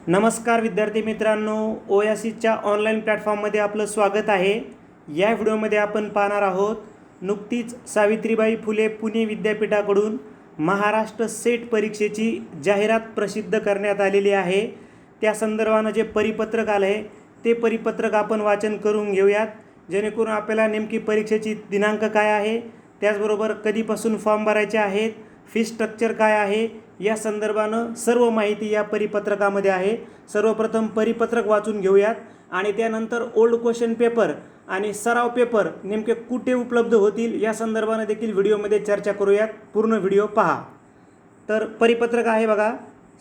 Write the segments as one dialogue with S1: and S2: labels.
S1: नमस्कार विद्यार्थी मित्रांनो, ओयासीच्या ऑनलाईन प्लॅटफॉर्ममध्ये आपलं स्वागत आहे। या व्हिडिओमध्ये आपण पाहणार आहोत नुकतीच सावित्रीबाई फुले पुणे विद्यापीठाकडून महाराष्ट्र सेट परीक्षेची जाहिरात प्रसिद्ध करण्यात आलेली आहे। त्या संदर्भाने जे परिपत्रक आले आहे ते परिपत्रक आपण वाचन करून घेऊयात, जेणेकरून आपल्याला नेमकी परीक्षेची दिनांक काय आहे, त्याचबरोबर कधीपासून फॉर्म भरायचे आहेत, फी स्ट्रक्चर काय आहे, या संदर्भानं सर्व माहिती या परिपत्रकामध्ये आहे। सर्वप्रथम परिपत्रक वाचून घेऊयात आणि त्यानंतर ओल्ड क्वेश्चन पेपर आणि सराव पेपर नेमके कुठे उपलब्ध होतील या संदर्भाने देखील व्हिडिओमध्ये चर्चा करूयात। पूर्ण व्हिडिओ पहा। तर परिपत्रक आहे बघा,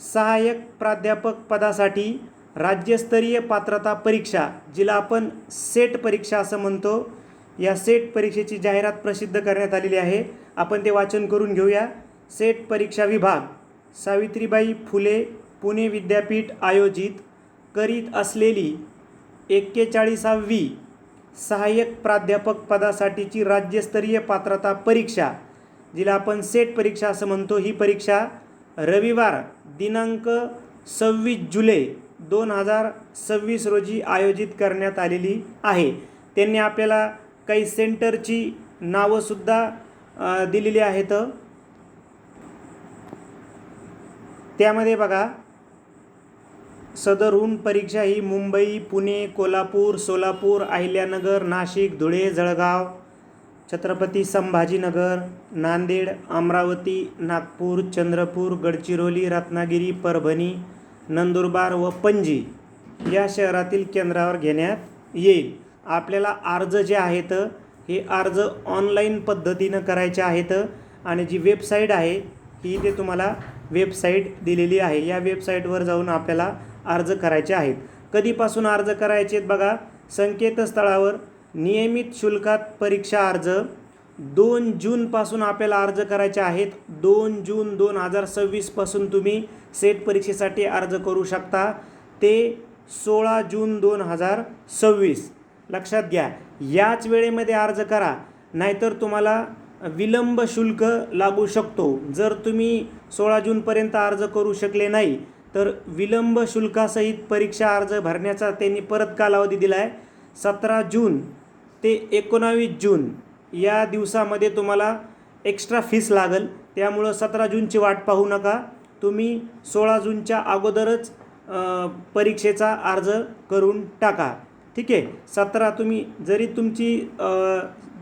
S1: सहाय्यक प्राध्यापक पदासाठी राज्यस्तरीय पात्रता परीक्षा, जिला आपण सेट परीक्षा असं म्हणतो, या सेट परीक्षेची जाहिरात प्रसिद्ध करण्यात आलेली आहे। आपण ते वाचन करून घेऊया। सेट परीक्षा विभाग सावित्रीबाई फुले पुणे विद्यापीठ आयोजित करीत असलेली 41वी सहाय्यक प्राध्यापक पदासाठीची राज्यस्तरीय पात्रता परीक्षा, जिला आपण सेट परीक्षा असं म्हणतो, ही परीक्षा रविवार दिनांक 26 जुलै 2026 रोजी आयोजित करण्यात आलेली आहे। त्यांनी आपल्याला काही सेंटरची नावंसुद्धा दिलेली आहेत। त्यामध्ये बघा, सदरहून परीक्षा ही मुंबई, पुणे, कोल्हापूर, सोलापूर, अहिल्यानगर, नाशिक, धुळे, जळगाव, छत्रपती संभाजीनगर, नांदेड, अमरावती, नागपूर, चंद्रपूर, गडचिरोली, रत्नागिरी, परभणी, नंदुरबार व पणजी या शहरातील केंद्रावर घेण्यात येईल। आपल्याला अर्ज जे आहेत हे अर्ज ऑनलाईन पद्धतीनं करायचे आहेत आणि जी वेबसाईट आहे ही ते तुम्हाला वेबसाईट दिलेली आहे। या वेबसाईटवर जाऊन आपल्याला अर्ज करायचे आहेत। कधीपासून अर्ज करायचे आहेत बघा, संकेतस्थळावर नियमित शुल्कात परीक्षा अर्ज 2 जूनपासून आपल्याला अर्ज करायचे आहेत। 2 जून 2026 पासून तुम्ही सेट परीक्षेसाठी अर्ज करू शकता, ते 16 जून 2026 लक्षात घ्या। याच वेळेमध्ये अर्ज करा, नाहीतर तुम्हाला विलंब शुल्क लागू शकतो। जर तुम्ही 16 जूनपर्यंत अर्ज करू शकले नाही तर विलंब शुल्कासहित परीक्षा अर्ज भरण्याचा त्यांनी परत कालावधी दिला आहे। 17 जून ते 19 जून या दिवसामध्ये तुम्हाला एक्स्ट्रा फीस लागेल, त्यामुळं 17 जूनची वाट पाहू नका, तुम्ही 16 जूनच्या अगोदरच परीक्षेचा अर्ज करून टाका। ठीक आहे, 17 तुम्ही जरी तुमची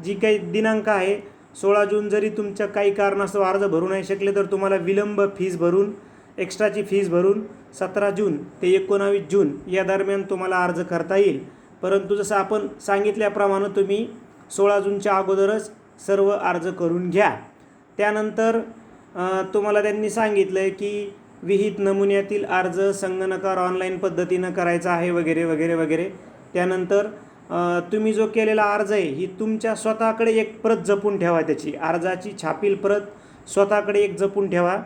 S1: जी काही दिनांक आहे 16 जून जरी तुमच्या काही कारणास्तव अर्ज भरू नाही शकले तर तुम्हाला विलंब फीस भरून, एक्स्ट्राची फीस भरून 17 जून ते 19 जून या दरम्यान तुम्हाला अर्ज करता येईल। परंतु जसं आपण सांगितल्याप्रमाणे तुम्ही 16 जूनच्या अगोदरच सर्व अर्ज करून घ्या। त्यानंतर तुम्हाला त्यांनी सांगितलं आहे की विहित नमुन्यातील अर्ज संगणकावर ऑनलाईन पद्धतीनं करायचा आहे वगैरे वगैरे वगैरे। त्यानंतर तुम्ही जो केलेला अर्ज आहे ही तुमच्या स्वतःकडे एक प्रत जपून ठेवा, त्याची अर्जाची छापील प्रत स्वतःकडे एक जपून ठेवा।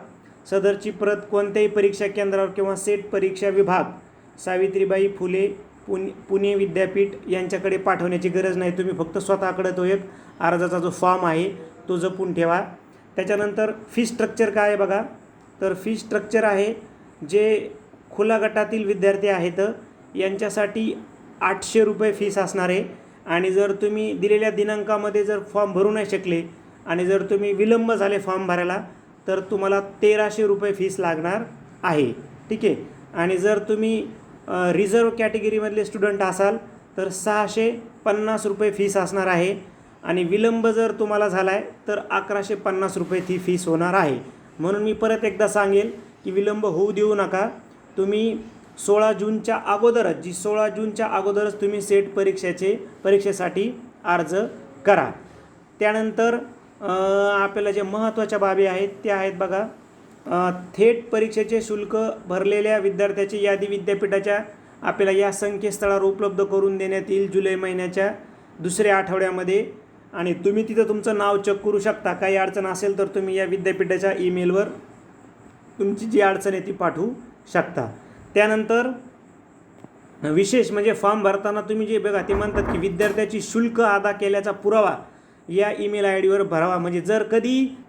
S1: सदरची प्रत कोणत्याही परीक्षा केंद्रावर किंवा सेट परीक्षा विभाग सावित्रीबाई फुले पुणे विद्यापीठ यांच्याकडे पाठवण्याची गरज नाही, तुम्ही फक्त स्वतःकडे तो एक अर्जाचा जो फॉर्म आहे तो जपून ठेवा। त्याच्यानंतर फी स्ट्रक्चर काय आहे बघा, तर फी स्ट्रक्चर आहे जे खुला गटातील विद्यार्थी आहेत यांच्यासाठी 800 रुपये फीस असणार आहे। आणि जर तुम्ही दिलेल्या दिनांकामध्ये जर फॉर्म भरू नाही शकले आणि जर तुम्ही विलंब झाले फॉर्म भरायला तर तुम्हाला 1300 रुपये फीस लागणार आहे। ठीक आहे, आणि जर तुम्ही रिझर्व कॅटेगरीमधले स्टुडंट असाल तर 650 रुपये फीस असणार आहे आणि विलंब जर तुम्हाला झाला आहे तर 1150 रुपये ती फीस होणार आहे। म्हणून मी परत एकदा सांगेल की विलंब होऊ देऊ नका, तुम्ही 16 जूनच्या अगोदरच, 16 जूनच्या अगोदरच तुम्ही सेट परीक्षेसाठी अर्ज करा। त्यानंतर आपल्याला जे महत्त्वाच्या बाबी आहेत त्या आहेत बघा, थेट परीक्षेचे शुल्क भरलेल्या विद्यार्थ्याची यादी विद्यापीठाच्या आपल्याला या संकेतस्थळावर उपलब्ध करून देण्यात येईल जुलै महिन्याच्या दुसऱ्या आठवड्यामध्ये, आणि तुम्ही तिथं तुमचं नाव चेक करू शकता। काही अडचण असेल तर तुम्ही या विद्यापीठाच्या ईमेलवर तुमची जी अडचण आहे ती पाठवू शकता। त्यानंतर विशेष म्हणजे फॉर्म भरताना तुम्ही जे बघा ते म्हणतात की विद्यार्थ्याची शुल्क अदा केल्याचा पुरावा या ईमेल आय डीवर भरावा। म्हणजे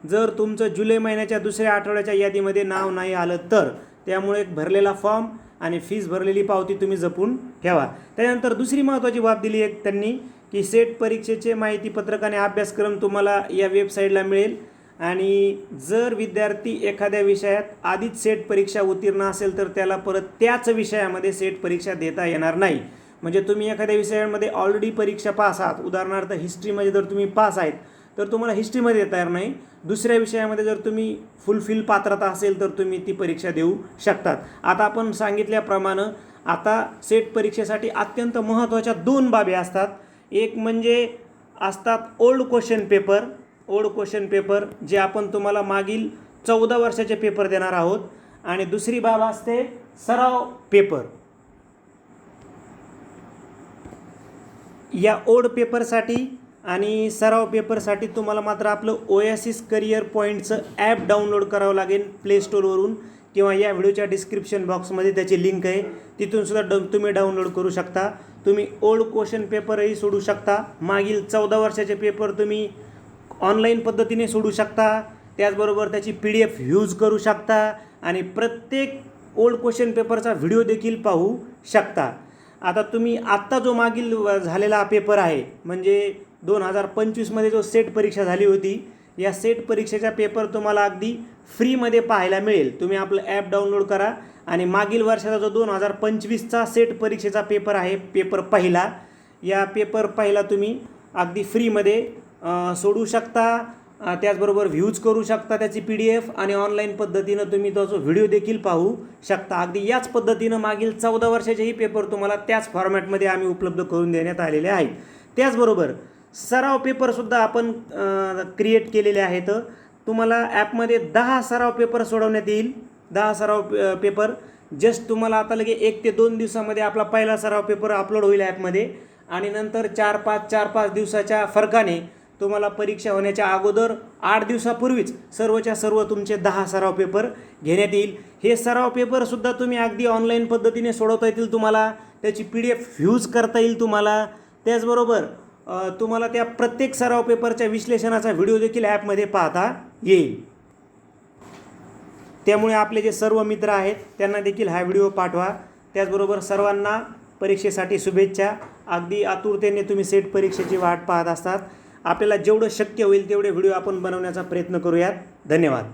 S1: जर तुमचं जुलै महिन्याच्या दुसऱ्या आठवड्याच्या यादीमध्ये नाव नाही आलं तर, त्यामुळे भरलेला फॉर्म आणि फीस भरलेली पावती तुम्ही जपून ठेवा. त्यानंतर दुसरी महत्त्वाची बाब दिली आहे त्यांनी की सेट परीक्षेचे माहितीपत्रक आणि अभ्यासक्रम तुम्हाला या वेबसाईटला मिळेल. आणि जर विद्यार्थी एखाद्या विषयात आधीच सेट परीक्षा उत्तीर्ण असेल तर त्याला परत त्याच विषयामध्ये सेट परीक्षा देता येणार नाही. म्हणजे तुम्ही एखाद्या विषयामध्ये ऑलरेडी परीक्षा पास आहात, उदाहरणार्थ हिस्ट्रीमध्ये जर तुम्ही पास आहेत तर तुम्हाला हिस्ट्रीमध्ये देता येणार नाही. दुसऱ्या विषयामध्ये जर तुम्ही फुलफिल पात्रता असेल तर तुम्ही ती परीक्षा देऊ शकतात. आता आपण सांगितल्याप्रमाणे आता सेट परीक्षेसाठी अत्यंत महत्त्वाच्या 2 बाबी असतात. एक म्हणजे असतात ओल्ड क्वेश्चन पेपर जे आपण तुम्हाला मागील 14 वर्षाचे पेपर देणार आहोत. आणि दुसरी बाब असते सराव पेपर. या ओल्ड पेपरसाठी आणि सराव पेपरसाठी तुम्हाला मात्र आपलं ओएसिस करिअर पॉईंटचं ॲप डाउनलोड करावं लागेल प्ले स्टोरवरून, किंवा या व्हिडिओच्या डिस्क्रिप्शन बॉक्समध्ये त्याची लिंक आहे, तिथून सुद्धा तुम्ही डाउनलोड करू शकता. तुम्ही ओल्ड क्वेश्चन पेपरही सोडू शकता. मागील 14 वर्षाचे पेपर तुम्ही ऑनलाईन पद्धतीने सोडू शकता. त्याचबरोबर त्याची PDF यूज करू शकता आणि प्रत्येक ओल्ड क्वेश्चन पेपरचा व्हिडिओ देखील पाहू शकता. आता तुम्ही आत्ता जो मागील झालेला पेपर आहे म्हणजे 2025मध्ये जो सेट परीक्षा झाली होती, या सेट परीक्षेचा पेपर तुम्हाला अगदी फ्रीमध्ये पाहायला मिळेल. तुम्ही आपलं ॲप डाउनलोड करा आणि मागील वर्षाचा जो 2025चा सेट परीक्षेचा पेपर आहे, पेपर पहिला, या पेपर पहिला तुम्ही अगदी फ्रीमध्ये सोडू शकता. त्याचबरोबर व्ह्यूज करू शकता त्याची PDF आणि ऑनलाईन पद्धतीनं तुम्ही त्याचा व्हिडिओ देखील पाहू शकता. अगदी याच पद्धतीनं मागील 14 वर्षाचेही पेपर तुम्हाला त्याच फॉर्मॅटमध्ये आम्ही उपलब्ध करून देण्यात आलेले आहेत. त्याचबरोबर सराव पेपरसुद्धा आपण क्रिएट केलेले आहेत. तुम्हाला ॲपमध्ये 10 सराव पेपर सोडवण्यात येईल. 10 सराव पेपर जस्ट तुम्हाला आता लगे 1 ते 2 दिवसामध्ये आपला पहिला सराव पेपर अपलोड होईल ॲपमध्ये. आणि नंतर 4-5 दिवसाच्या फरकाने तुम्हाला परीक्षा होण्याच्या अगोदर 8 दिवसापूर्वीच सर्वच्या सर्व तुमचे 10 सराव पेपर घेण्यात येईल. हे सराव पेपरसुद्धा तुम्ही अगदी ऑनलाईन पद्धतीने सोडवता येतील तुम्हाला. त्याची PDF यूज करता येईल तुम्हाला. त्याचबरोबर तुम्हाला त्या प्रत्येक सराव पेपरच्या विश्लेषणाचा व्हिडिओ देखील ॲपमध्ये पाहता येईल. त्यामुळे आपले जे सर्व मित्र आहेत त्यांना देखील हा व्हिडिओ पाठवा. त्याचबरोबर सर्वांना परीक्षेसाठी शुभेच्छा. अगदी आतुरतेने तुम्ही सेट परीक्षेची वाट पाहत असतात. आपल्याला जेवढं शक्य होईल तेवढे व्हिडिओ आपण बनवण्याचा प्रयत्न करूयात. धन्यवाद.